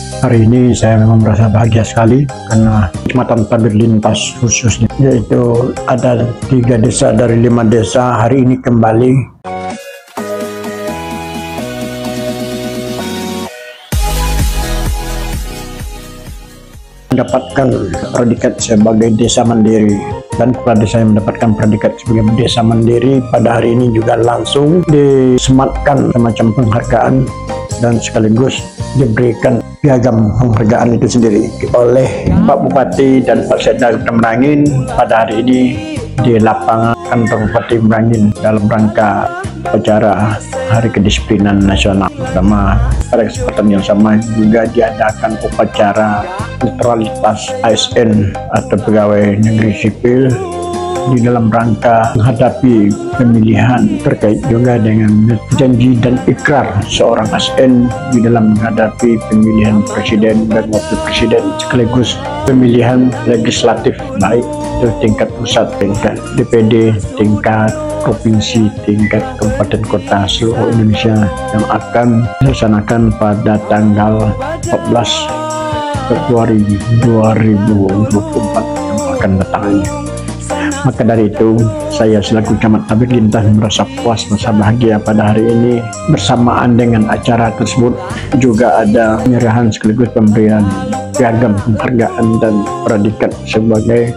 Hari ini saya memang merasa bahagia sekali karena Kecamatan Tabir Lintas khususnya, yaitu ada 3 desa dari 5 desa hari ini kembali mendapatkan predikat sebagai desa mandiri. Dan pada saya mendapatkan predikat sebagai desa mandiri pada hari ini juga langsung disematkan semacam penghargaan dan sekaligus diberikan piagam penghargaan itu sendiri oleh Pak Bupati dan Pak Sekda Kota Merangin pada hari ini di lapangan kantor Bupati Merangin dalam rangka acara Hari Kedisiplinan Nasional. Pertama, pada kesempatan yang sama juga diadakan upacara netralitas ASN atau pegawai negeri sipil di dalam rangka menghadapi pemilihan, terkait juga dengan janji dan ikrar seorang ASN di dalam menghadapi pemilihan presiden dan wakil presiden sekaligus pemilihan legislatif, baik itu tingkat pusat, tingkat DPD, tingkat provinsi, tingkat kabupaten kota seluruh Indonesia yang akan dilaksanakan pada tanggal 14 Februari 2024 yang akan datang ini. Maka dari itu, saya selaku Camat Tabir Lintas merasa puas, merasa bahagia pada hari ini. Bersamaan dengan acara tersebut juga ada penyerahan sekaligus pemberian piagam penghargaan dan predikat sebagai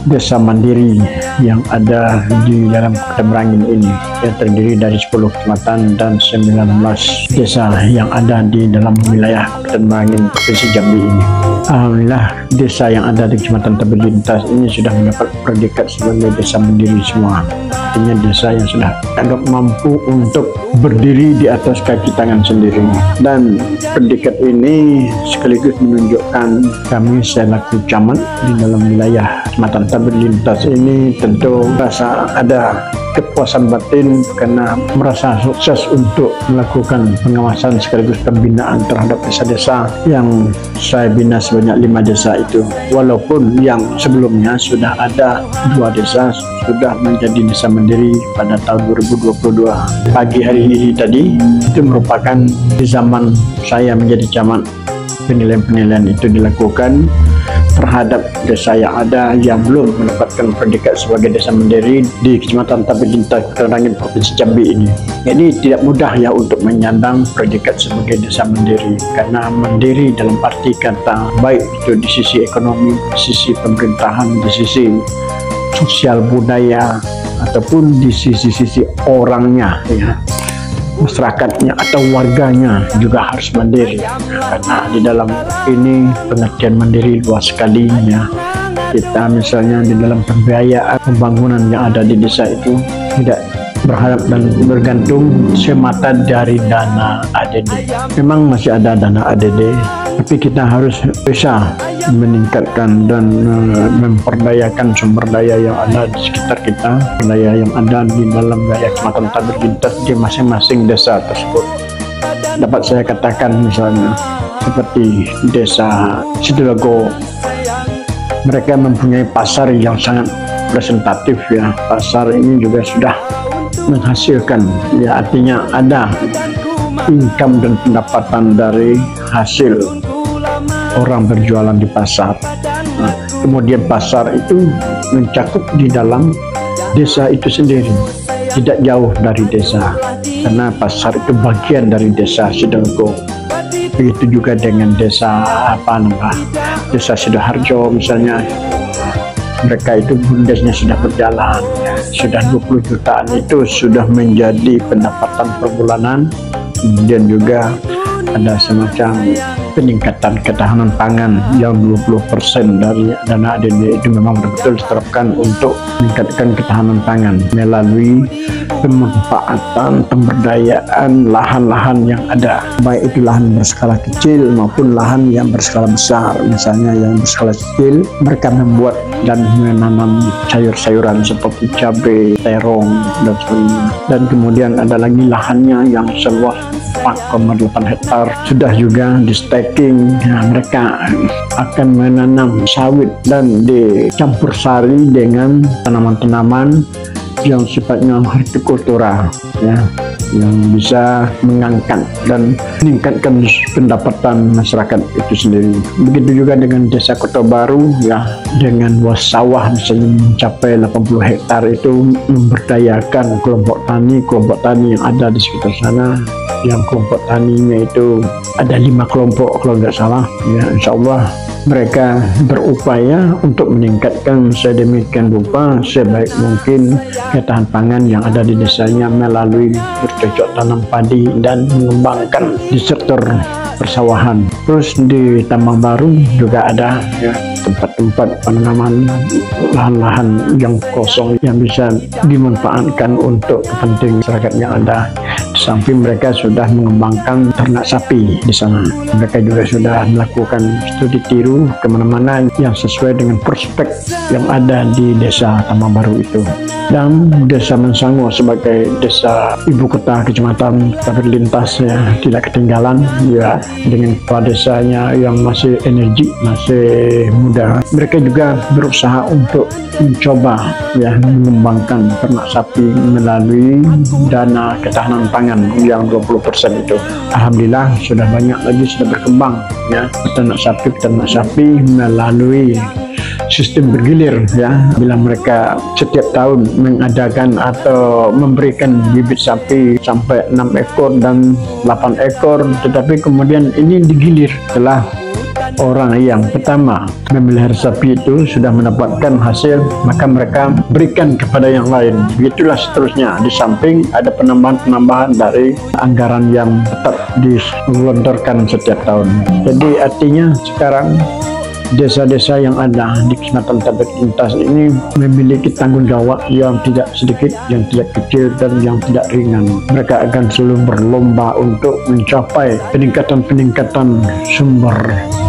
desa mandiri yang ada di dalam Kota Merangin ini, yang terdiri dari 10 kecamatan dan 19 desa yang ada di dalam wilayah Kota Merangin Provinsi Jambi ini. Alhamdulillah, desa yang ada di Kecamatan Tabir Lintas ini sudah mendapat predikat sebagai desa mandiri semua. Artinya desa yang sudah anggap mampu untuk berdiri di atas kaki tangan sendiri. Dan predikat ini sekaligus menunjukkan kami selaku camat di dalam wilayah Kecamatan Tabir Lintas ini tentu rasa ada kepuasan batin karena merasa sukses untuk melakukan pengawasan sekaligus pembinaan terhadap desa-desa yang saya bina sebanyak 5 desa itu. Walaupun yang sebelumnya sudah ada 2 desa sudah menjadi desa mandiri pada tahun 2022. Pagi hari ini tadi itu merupakan di zaman saya menjadi camat, penilaian-penilaian itu dilakukan terhadap desa yang ada yang belum mendapatkan predikat sebagai desa mandiri di Kecamatan Tabir Lintas Kota Merangin Provinsi Jambi ini. Jadi tidak mudah ya untuk menyandang predikat sebagai desa mandiri, karena mandiri dalam arti kata baik itu di sisi ekonomi, di sisi pemerintahan, di sisi sosial budaya ataupun di sisi orangnya ya, masyarakatnya atau warganya juga harus mandiri, karena di dalam ini pengertian mandiri luas sekali ya. Kita misalnya di dalam pembiayaan pembangunan yang ada di desa itu tidak berharap dan bergantung semata dari dana ADD. Memang masih ada dana ADD, tapi kita harus bisa meningkatkan dan memperdayakan sumber daya yang ada di sekitar kita, daya yang ada di dalam wilayah Kecamatan Tabir Lintas di masing-masing desa tersebut. Dapat saya katakan misalnya seperti desa Sidoarjo, mereka mempunyai pasar yang sangat representatif ya. Pasar ini juga sudah menghasilkan ya, artinya ada income dan pendapatan dari hasil orang berjualan di pasar. Nah, kemudian pasar itu mencakup di dalam desa itu sendiri, tidak jauh dari desa, karena pasar itu bagian dari desa Sidoarjo. Begitu juga dengan desa desa Sidoarjo misalnya, mereka itu bundesnya sudah berjalan ya, sudah 20 jutaan itu sudah menjadi pendapatan per bulanan. Kemudian juga ada semacam peningkatan ketahanan pangan yang 20% dari dana ADD itu memang betul-betul diterapkan untuk meningkatkan ketahanan pangan melalui pemanfaatan pemberdayaan lahan-lahan yang ada, baik itu lahan berskala kecil maupun lahan yang berskala besar. Misalnya yang berskala kecil mereka membuat dan menanam sayur-sayuran seperti cabai, terong dan sebagainya. Dan kemudian ada lagi lahannya yang seluas 4,8 hektar sudah juga di staking. Nah, mereka akan menanam sawit dan dicampur sari dengan tanaman-tanaman yang sifatnya hortikultura ya, yang bisa mengangkat dan meningkatkan pendapatan masyarakat itu sendiri. Begitu juga dengan Desa Kota Baru ya, dengan luas sawah misalnya mencapai 80 hektar itu memberdayakan kelompok tani yang ada di sekitar sana. Yang kelompok taninya itu ada 5 kelompok kalau nggak salah ya, insya Allah mereka berupaya untuk meningkatkan sedemikian rupa sebaik mungkin ketahanan pangan yang ada di desanya melalui bercocok tanam padi dan mengembangkan di sektor persawahan. Terus di Tambang Baru juga ada ya, tempat-tempat penanaman lahan-lahan yang kosong yang bisa dimanfaatkan untuk kepentingan masyarakat yang ada. Di samping mereka sudah mengembangkan ternak sapi di sana. Mereka juga sudah melakukan studi tiru kemana-mana yang sesuai dengan prospek yang ada di Desa Tambang Baru itu. Dan Desa Mensango sebagai desa ibu kota kecamatan berlintas ya, tidak ketinggalan ya, dengan kepala desanya yang masih energi, masih muda. Mereka juga berusaha untuk mencoba ya mengembangkan ternak sapi melalui dana ketahanan pangan yang 20% itu. Alhamdulillah sudah banyak lagi sudah berkembang ya peternak sapi melalui sistem bergilir ya. Bila mereka setiap tahun mengadakan atau memberikan bibit sapi sampai 6 ekor dan 8 ekor, tetapi kemudian ini digilir setelah orang yang pertama memelihara sapi itu sudah mendapatkan hasil, maka mereka berikan kepada yang lain. Begitulah seterusnya. Di samping ada penambahan-penambahan dari anggaran yang tetap digelontorkan setiap tahun. Jadi artinya sekarang desa-desa yang ada di Kecamatan Tabek Lintas ini memiliki tanggung jawab yang tidak sedikit, yang tidak kecil, dan yang tidak ringan. Mereka akan selalu berlomba untuk mencapai peningkatan sumber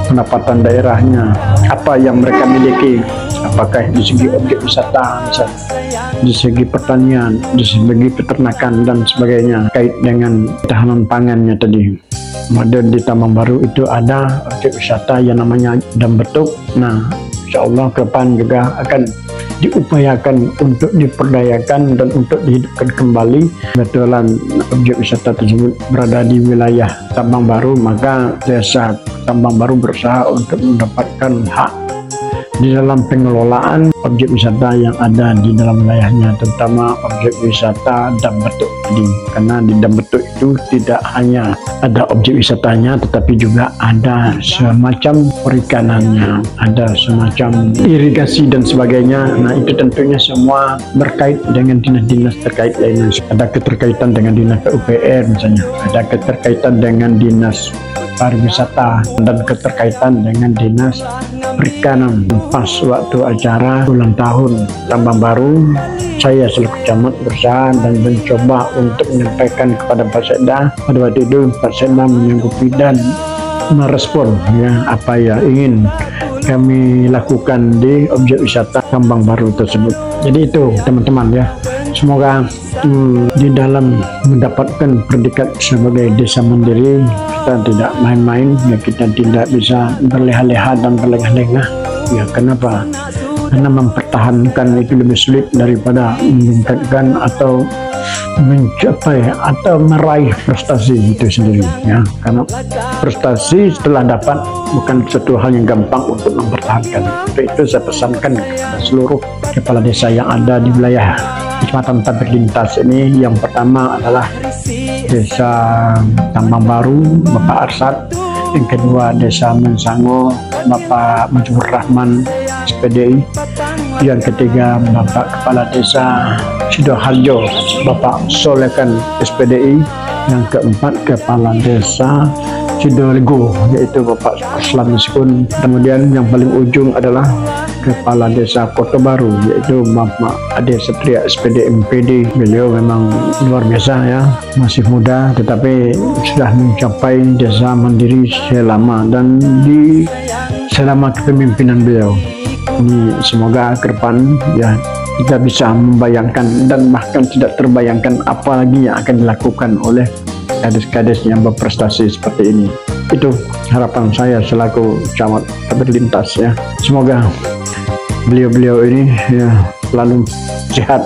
pendapatan daerahnya, apa yang mereka miliki, apakah di segi objek wisata, di segi pertanian, di segi peternakan dan sebagainya, kait dengan ketahanan pangannya tadi. Kemudian di Tambang Baru itu ada objek wisata yang namanya Dam Betuk. Nah, insya Allah ke depan juga akan diupayakan untuk diperdayakan dan untuk dihidupkan kembali. Kebetulan objek wisata tersebut berada di wilayah Tambang Baru, maka Desa Tambang Baru berusaha untuk mendapatkan hak di dalam pengelolaan objek wisata yang ada di dalam wilayahnya, terutama objek wisata Dam Betuk tadi. Karena di Dam Betuk itu tidak hanya ada objek wisatanya, tetapi juga ada semacam perikanannya, ada semacam irigasi dan sebagainya. Nah, itu tentunya semua berkait dengan dinas-dinas terkait lainnya. Ada keterkaitan dengan dinas PUPR misalnya, ada keterkaitan dengan dinas pariwisata dan keterkaitan dengan dinas perikanan. Pas waktu acara ulang tahun Tambang Baru, saya selaku camat berusaha dan mencoba untuk menyampaikan kepada Pak Sekda. Pada waktu itu Pak Sekda menyanggupi dan merespon ya apa yang ingin kami lakukan di objek wisata Tambang Baru tersebut. Jadi itu teman-teman ya, semoga di dalam mendapatkan predikat sebagai desa mandiri kita tidak main-main ya, kita tidak bisa berleha-leha dan berlengah-lengah ya. Kenapa? Karena mempertahankan itu lebih sulit daripada meningkatkan atau mencapai atau meraih prestasi itu sendiri ya. Karena prestasi setelah dapat bukan suatu hal yang gampang untuk mempertahankan. Itu saya pesankan kepada seluruh kepala desa yang ada di wilayah Kecamatan Tabek Lintas ini. Yang pertama adalah Desa Tambang Baru Bapak Arsad, yang kedua Desa Mensango Bapak Mujibur Rahman SPDI, yang ketiga Bapak Kepala Desa Sidoharjo Bapak Solekan SPDI, yang keempat Kepala Desa Sidorego yaitu Bapak Ruslan Miskun. Kemudian yang paling ujung adalah Kepala Desa Kota Baru yaitu Bapak Ade Satria SPD MPD. Beliau memang luar biasa ya, masih muda tetapi sudah mencapai desa mandiri selama dan di selama kepemimpinan beliau. Ini semoga ke depan ya kita bisa membayangkan dan bahkan tidak terbayangkan apa lagi yang akan dilakukan oleh kades-kades yang berprestasi seperti ini. Itu harapan saya selaku camat Tabek Lintas ya. Semoga beliau-beliau ini ya selalu sehat,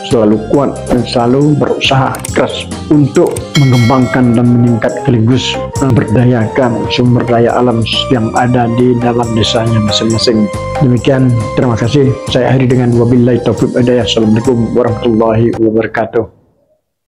selalu kuat dan selalu berusaha keras untuk mengembangkan dan meningkat sekaligus memberdayakan sumber daya alam yang ada di dalam desanya masing-masing. Demikian, terima kasih. Saya akhiri dengan wabillahi taufiq wal hidayah. Assalamualaikum warahmatullahi wabarakatuh.